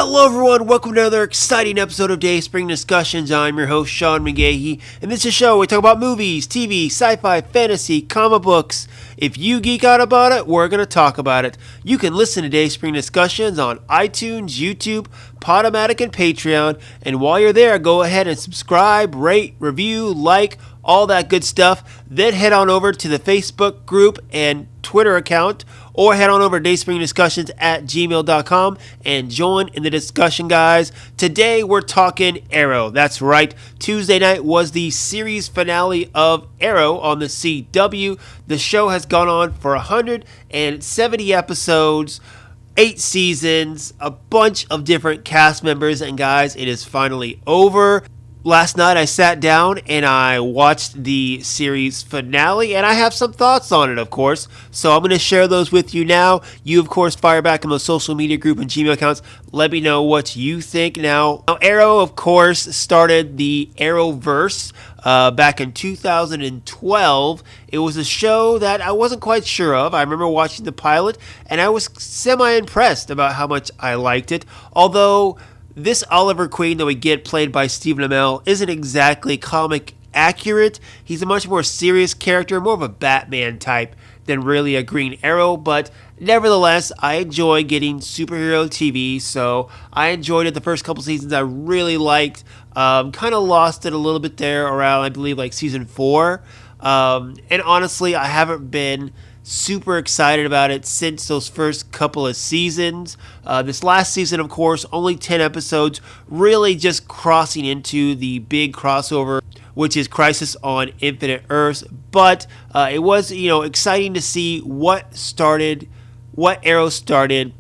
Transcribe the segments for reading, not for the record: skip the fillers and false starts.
Hello everyone, welcome to another exciting episode of Dayspring Discussions. I'm your host Sean McGahee, and this is a show where we talk about movies, TV, sci-fi, fantasy, comic books. If you geek out about it, we're going to talk about it. You can listen to Dayspring Discussions on iTunes, YouTube, Podomatic, and Patreon. And while you're there, go ahead and subscribe, rate, review, like, all that good stuff. Then head on over to the Facebook group and Twitter account, or head on over to dayspringdiscussions@gmail.com and join in the discussion, guys. Today we're talking Arrow. That's right. Tuesday night was the series finale of Arrow on the CW. The show has gone on for 170 episodes, 8 seasons, a bunch of different cast members, and guys, it is finally over. Last night I sat down and I watched the series finale, and I have some thoughts on it, of course. So I'm going to share those with you now. You, of course, fire back in the social media group and Gmail accounts. Let me know what you think. Now Arrow, of course, started the Arrowverse back in 2012. It was a show that I wasn't quite sure of. I remember watching the pilot, and I was semi-impressed about how much I liked it. Although this Oliver Queen that we get, played by Stephen Amell, isn't exactly comic accurate. He's a much more serious character, more of a Batman type than really a Green Arrow, but nevertheless, I enjoy getting superhero TV, so I enjoyed it. The first couple seasons I really liked. Kind of lost it a little bit there around, I believe, like season 4. And honestly, I haven't been super excited about it since those first couple of seasons. This last season, of course, only 10 episodes, really just crossing into the big crossover, which is Crisis on Infinite Earths. But it was, exciting to see what Arrow started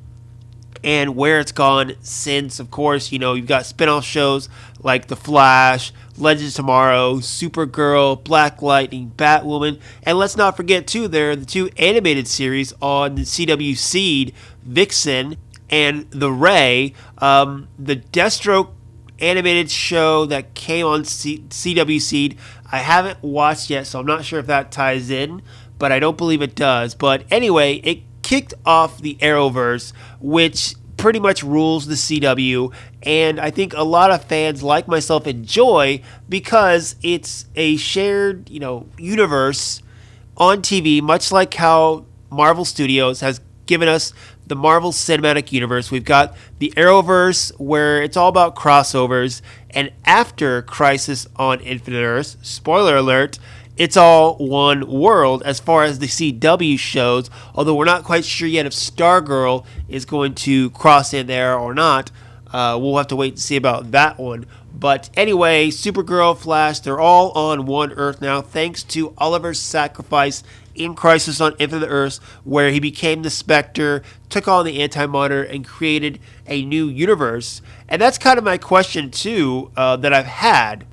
and where it's gone since. Of course, you've got spin-off shows like The Flash, Legends of Tomorrow, Supergirl, Black Lightning, Batwoman, and let's not forget too, there are the 2 animated series on the CW Seed, Vixen and The Ray. The Deathstroke animated show that came on CW Seed, I haven't watched yet, so I'm not sure if that ties in, but I don't believe it does. But anyway, it kicked off the Arrowverse, which pretty much rules the CW, and I think a lot of fans like myself enjoy because it's a shared, universe on TV, much like how Marvel Studios has given us the Marvel Cinematic Universe. We've got the Arrowverse, where it's all about crossovers, and after Crisis on Infinite Earths, spoiler alert, it's all one world as far as the CW shows, although we're not quite sure yet if Stargirl is going to cross in there or not. We'll have to wait and see about that one. But anyway, Supergirl, Flash, they're all on one Earth now, thanks to Oliver's sacrifice in Crisis on Infinite Earths, where he became the Spectre, took on the Anti-Monitor, and created a new universe. And that's kind of my question, too, that I've had.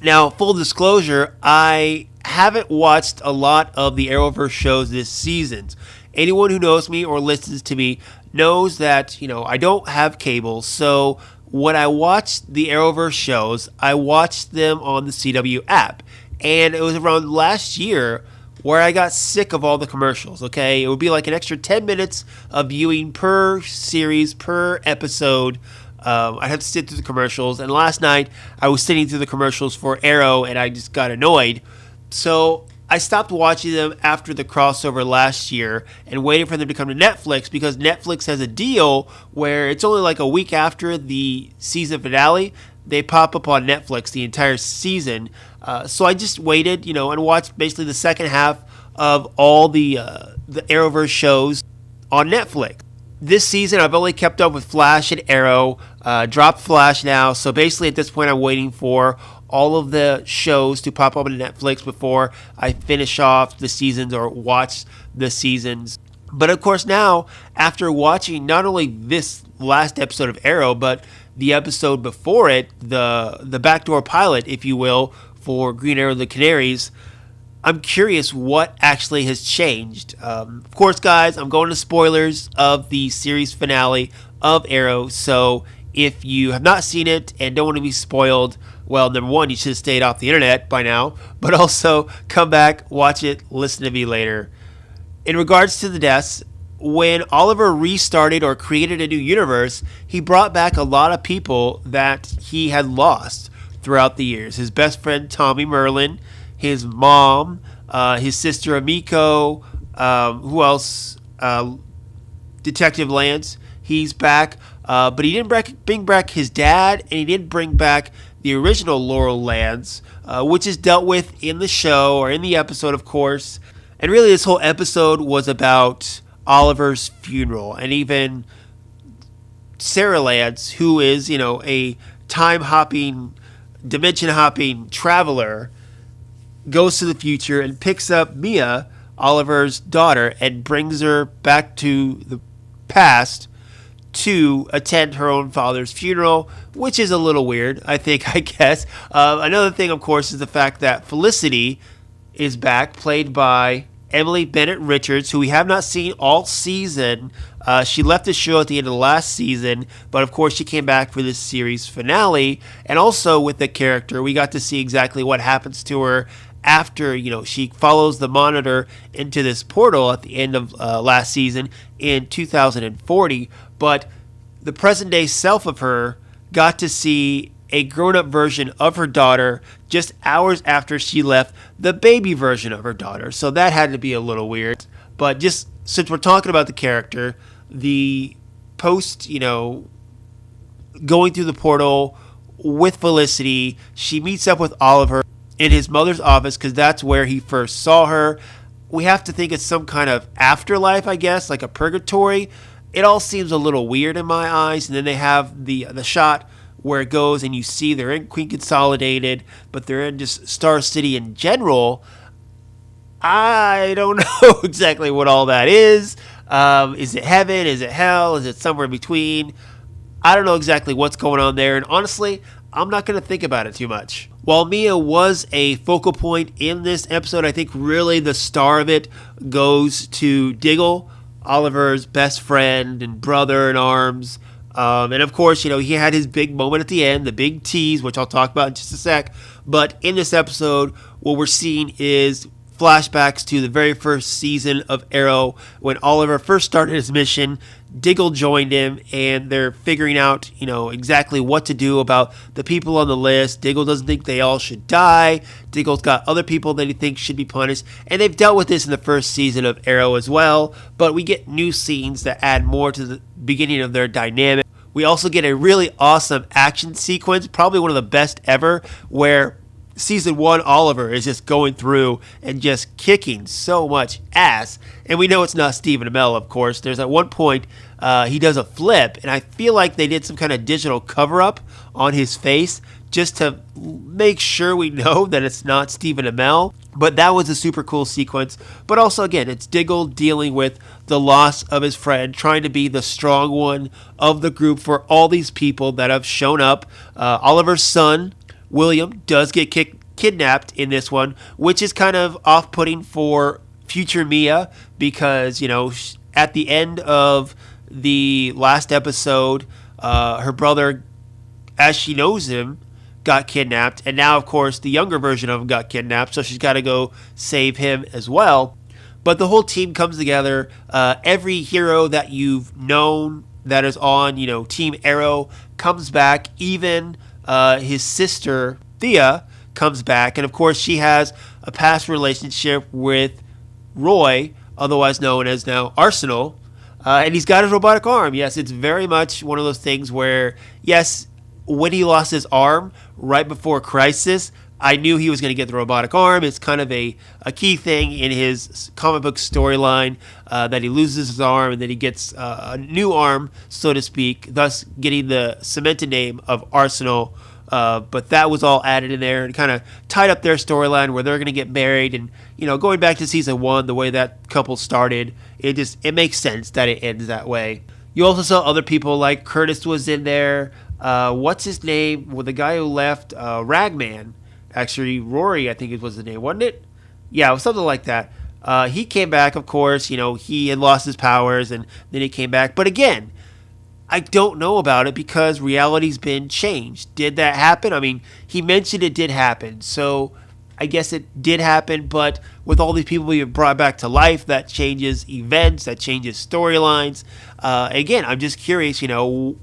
Now, full disclosure, I haven't watched a lot of the Arrowverse shows this season. Anyone who knows me or listens to me knows that, I don't have cable. So when I watched the Arrowverse shows, I watched them on the CW app. And it was around last year where I got sick of all the commercials, okay? It would be like an extra 10 minutes of viewing per series, per episode. I'd have to sit through the commercials. And last night, I was sitting through the commercials for Arrow, and I just got annoyed. So I stopped watching them after the crossover last year and waited for them to come to Netflix, because Netflix has a deal where it's only like a week after the season finale, they pop up on Netflix the entire season. So I just waited, and watched basically the second half of all the Arrowverse shows on Netflix. This season, I've only kept up with Flash and Arrow, dropped Flash now, so basically at this point I'm waiting for all of the shows to pop up on Netflix before I finish off the seasons or watch the seasons. But of course now, after watching not only this last episode of Arrow, but the episode before it, the backdoor pilot, if you will, for Green Arrow and the Canaries, I'm curious what actually has changed. Of course, guys, I'm going to spoilers of the series finale of Arrow, so if you have not seen it and don't want to be spoiled, well, number one, you should have stayed off the internet by now, but also come back, watch it, listen to me later. In regards to the deaths, when Oliver restarted or created a new universe, he brought back a lot of people that he had lost throughout the years. His best friend Tommy Merlin, his mom, his sister Amiko, who else? Detective Lance, he's back. But he didn't bring back his dad, and he didn't bring back the original Laurel Lance, which is dealt with in the show or in the episode, of course. And really, this whole episode was about Oliver's funeral, and even Sarah Lance, who is, a time hopping, dimension hopping traveler, goes to the future and picks up Mia, Oliver's daughter, and brings her back to the past to attend her own father's funeral, which is a little weird, I guess. Another thing, of course, is the fact that Felicity is back, played by Emily Bennett Richards, who we have not seen all season. She left the show at the end of the last season, but of course she came back for this series finale. And also with the character, we got to see exactly what happens to her after, she follows the Monitor into this portal at the end of last season in 2040. But the present day self of her got to see a grown-up version of her daughter just hours after she left the baby version of her daughter. So that had to be a little weird. But just since we're talking about the character, the post, going through the portal with Felicity, she meets up with Oliver in his mother's office because that's where he first saw her. We have to think it's some kind of afterlife, I guess, like a purgatory. It all seems a little weird in my eyes. And then they have the shot where it goes and you see they're in Queen Consolidated, but they're in just Star City in general. I don't know exactly what all that is. Is it heaven? Is it hell? Is it somewhere in between? I don't know exactly what's going on there. And honestly, I'm not going to think about it too much. While Mia was a focal point in this episode, I think really the star of it goes to Diggle, Oliver's best friend and brother in arms. And of course, he had his big moment at the end, the big tease, which I'll talk about in just a sec. But in this episode, what we're seeing is flashbacks to the very first season of Arrow when Oliver first started his mission. Diggle joined him, and they're figuring out, exactly what to do about the people on the list. Diggle doesn't think they all should die. Diggle's got other people that he thinks should be punished, and they've dealt with this in the first season of Arrow as well, but we get new scenes that add more to the beginning of their dynamic. We also get a really awesome action sequence, probably one of the best ever, where Season 1 Oliver is just going through and just kicking so much ass. And we know it's not Stephen Amell, of course. There's at one point he does a flip, and I feel like they did some kind of digital cover-up on his face just to make sure we know that it's not Stephen Amell. But that was a super cool sequence. But also, again, it's Diggle dealing with the loss of his friend, trying to be the strong one of the group for all these people that have shown up. Oliver's son, William, does get kidnapped in this one, which is kind of off-putting for future Mia because, at the end of the last episode, her brother, as she knows him, got kidnapped. And now, of course, the younger version of him got kidnapped, so she's got to go save him as well. But the whole team comes together. Every hero that you've known that is on, Team Arrow comes back. Even his sister, Thea, comes back. And, of course, she has a past relationship with Roy, otherwise known as now Arsenal. And he's got his robotic arm. Yes, it's very much one of those things where, yes, when he lost his arm right before Crisis, I knew he was going to get the robotic arm. It's kind of a key thing in his comic book storyline that he loses his arm and then he gets a new arm, so to speak, thus getting the cemented name of Arsenal. But that was all added in there and kind of tied up their storyline where they're going to get married. And, going back to season 1, the way that couple started, it makes sense that it ends that way. You also saw other people like Curtis was in there. What's his name? Well, the guy who left, Ragman. Actually, Rory, I think it was the name, wasn't it? Yeah, it was something like that. He came back, of course. He had lost his powers, and then he came back. But again, I don't know about it because reality's been changed. Did that happen? I mean, he mentioned it did happen. So I guess it did happen, but with all these people being brought back to life, that changes events, that changes storylines. Again, I'm just curious,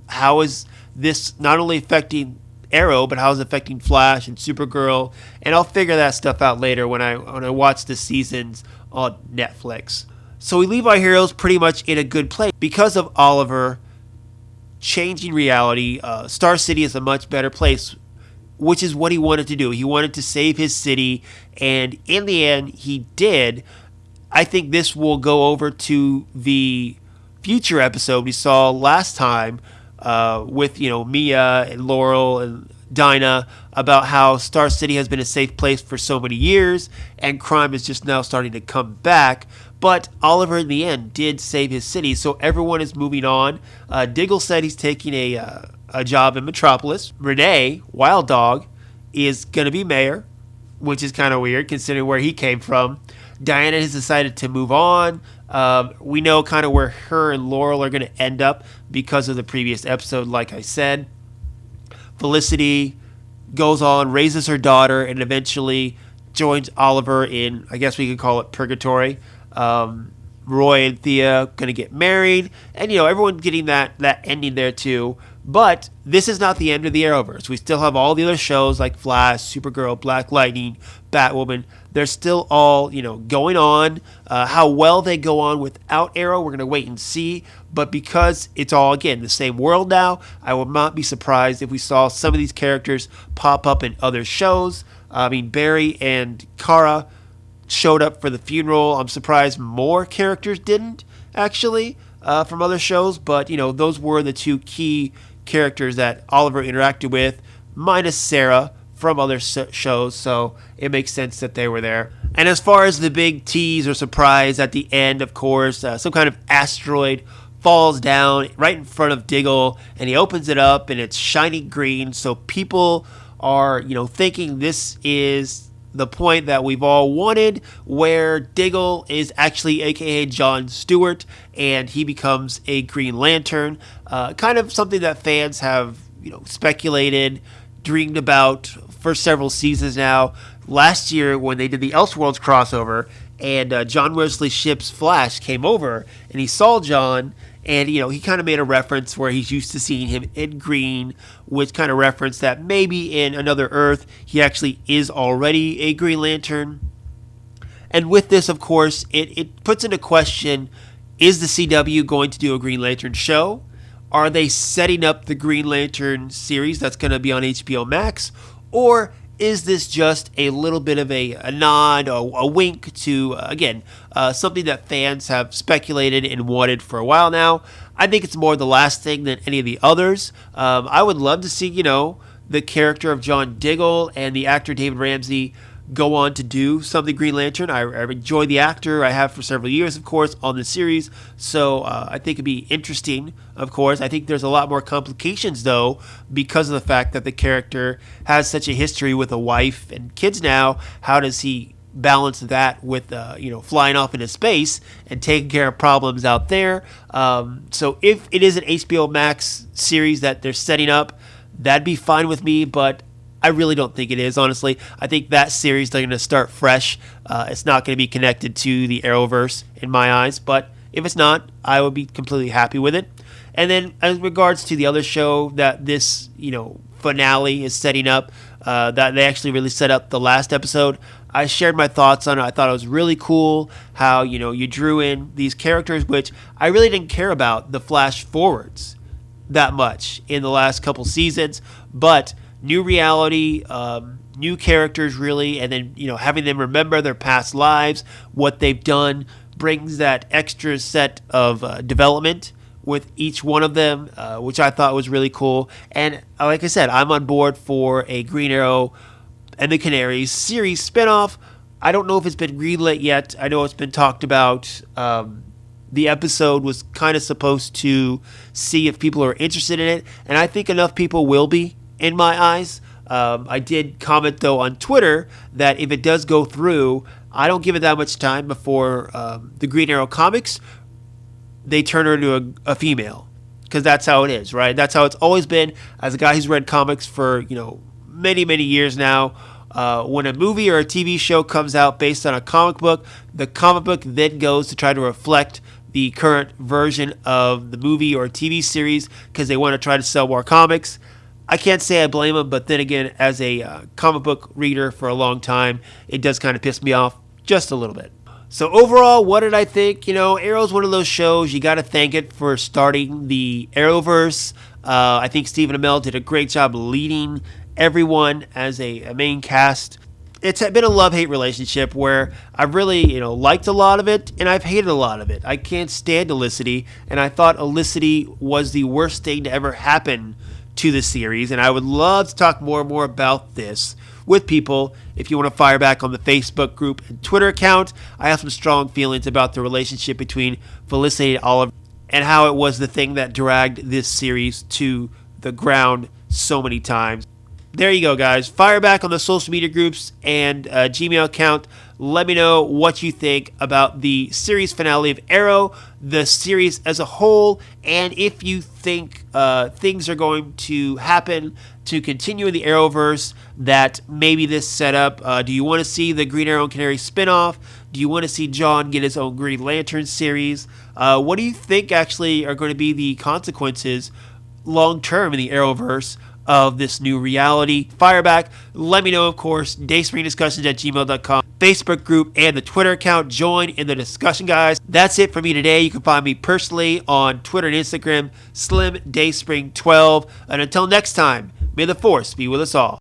how is this not only affecting Arrow, but how is it affecting Flash and Supergirl? And I'll figure that stuff out later when I watch the seasons on Netflix. So we leave our heroes pretty much in a good place because of Oliver changing reality. Star City is a much better place, which is what he wanted to do. He wanted to save his city, and in the end, he did. I think this will go over to the future episode we saw last time with Mia and Laurel and Dinah about how Star City has been a safe place for so many years, and crime is just now starting to come back. But Oliver, in the end, did save his city, so everyone is moving on. Diggle said he's taking a job in Metropolis. Renee, Wild Dog, is going to be mayor, which is kind of weird considering where he came from. Diana has decided to move on. We know kind of where her and Laurel are going to end up because of the previous episode, like I said. Felicity goes on, raises her daughter, and eventually joins Oliver in, I guess we could call it purgatory. Roy and Thea going to get married, and everyone getting that ending there too. But this is not the end of the Arrowverse. We still have all the other shows like Flash, Supergirl, Black Lightning, Batwoman. They're still all going on. How well they go on without Arrow, we're going to wait and see. But because it's all, again, the same world now, I would not be surprised if we saw some of these characters pop up in other shows. I mean, Barry and Kara showed up for the funeral. I'm surprised more characters didn't, actually, from other shows. But, those were the two key characters that Oliver interacted with, minus Sarah from other shows, so it makes sense that they were there. And as far as the big tease or surprise at the end, of course, some kind of asteroid falls down right in front of Diggle, and he opens it up, and it's shiny green, so people are, thinking this is the point that we've all wanted, where Diggle is actually aka John Stewart, and he becomes a Green Lantern. Kind of something that fans have, speculated, dreamed about for several seasons now. Last year, when they did the Elseworlds crossover, and John Wesley Shipp's Flash came over, and he saw John, and, he kind of made a reference where he's used to seeing him in green, which kind of referenced that maybe in another Earth, he actually is already a Green Lantern. And with this, of course, it puts into question, is the CW going to do a Green Lantern show? Are they setting up the Green Lantern series that's going to be on HBO Max? Or is this just a little bit of a nod, a wink to, again, something that fans have speculated and wanted for a while now? I think it's more the last thing than any of the others. I would love to see, the character of John Diggle and the actor David Ramsey go on to do something Green Lantern. I enjoy the actor. I have for several years, of course, on the series. So I think it'd be interesting, of course. I think there's a lot more complications, though, because of the fact that the character has such a history with a wife and kids now. How does he balance that with, flying off into space and taking care of problems out there? So if it is an HBO Max series that they're setting up, that'd be fine with me, but I really don't think it is, honestly. I think that series, they're going to start fresh. It's not going to be connected to the Arrowverse in my eyes, but if it's not, I would be completely happy with it. And then as regards to the other show that this, finale is setting up, that they actually really set up the last episode, I shared my thoughts on it. I thought it was really cool how, you drew in these characters, which I really didn't care about the flash forwards that much in the last couple seasons, but new reality, new characters really, and then, having them remember their past lives, what they've done, brings that extra set of development with each one of them, which I thought was really cool. And like I said, I'm on board for a Green Arrow and the Canaries series spinoff. I don't know if it's been greenlit yet. I know it's been talked about. The episode was kind of supposed to see if people are interested in it, and I think enough people will be, in my eyes. I did comment, though, on Twitter that if it does go through, I don't give it that much time before the Green Arrow comics, they turn her into a female. Because that's how it is, right? That's how it's always been. As a guy who's read comics for, many, many years now, When a movie or a TV show comes out based on a comic book, the comic book then goes to try to reflect the current version of the movie or TV series because they want to try to sell more comics. I can't say I blame them, but then again, as a comic book reader for a long time, it does kind of piss me off just a little bit. So overall, what did I think? Arrow's one of those shows, you got to thank it for starting the Arrowverse. I think Stephen Amell did a great job leading everyone as a main cast. It's been a love-hate relationship where I've really, liked a lot of it and I've hated a lot of it. I can't stand Olicity, and I thought Olicity was the worst thing to ever happen to the series, and I would love to talk more and more about this with people. If you want to fire back on the Facebook group and Twitter account, I have some strong feelings about the relationship between Felicity and Oliver and how it was the thing that dragged this series to the ground so many times. There you go, guys. Fire back on the social media groups and Gmail account. Let me know what you think about the series finale of Arrow, the series as a whole, and if you think things are going to happen to continue in the Arrowverse that maybe this setup. Do you want to see the Green Arrow and Canary spinoff? Do you want to see John get his own Green Lantern series? What do you think actually are going to be the consequences long term in the Arrowverse of this new reality? Fire back. Let me know, of course. dayspringdiscussions@gmail.com, Facebook group, and the Twitter account. Join in the discussion, guys. That's it for me today. You can find me personally on Twitter and Instagram, SlimDayspring12. And until next time, may the Force be with us all.